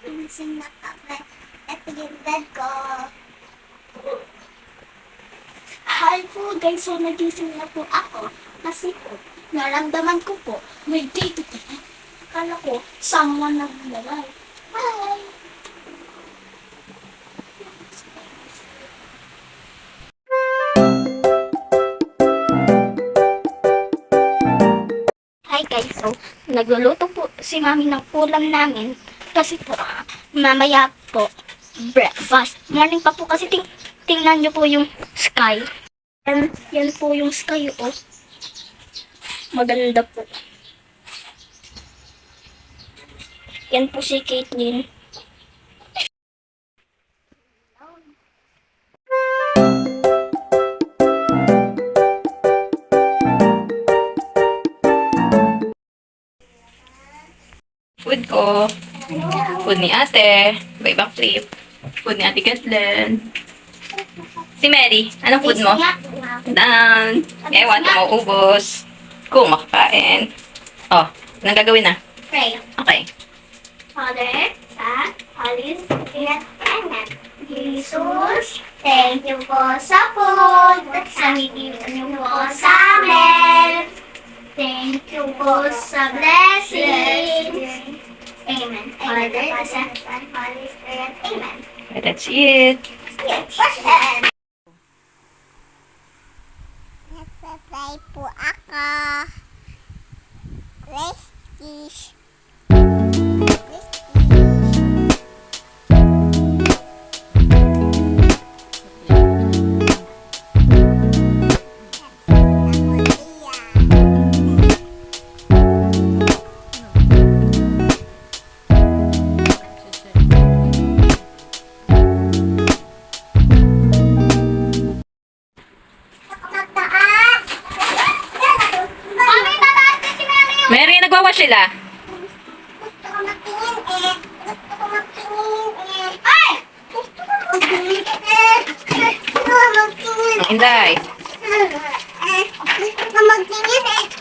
Gising na kami. Ito yung bed ko. Hi po guys, so nagising na po ako. Kasi po, naramdaman ko po, may date na. Akala ko, someone naglalay. Hi! Hi guys, so nagluluto po si mami ng ulam namin. Kasi po, mamaya po, breakfast. Morning pa po kasi tingnan nyo po yung sky. Yan po yung sky, oh. Maganda po. Yan po si Caitlyn. Food ko. Food ni ate. Iba-ibang flip. Food ni ate Kathleen. Si Mary, anong food mo? Dan. Ewan kung mauubos. Kung makakain. Oh, anong gagawin na? Pray. Okay. Father, Son, Holy Spirit, Amen. Jesus, thank you po sa food. Sa niyo po sa amin. Thank you po sa blessing. Amen. Father, Son, Holy Spirit, Amen. That's it. Yes. Question. Nagpa-pray po ako. Please. Mary, nagwawash sila. Gusto ko magtingin eh. Gusto ko magtingin eh. Ay! Gusto ko magtingin eh. Gusto ko magtingin Ang Inday. eh. Gusto ko magtingin eh.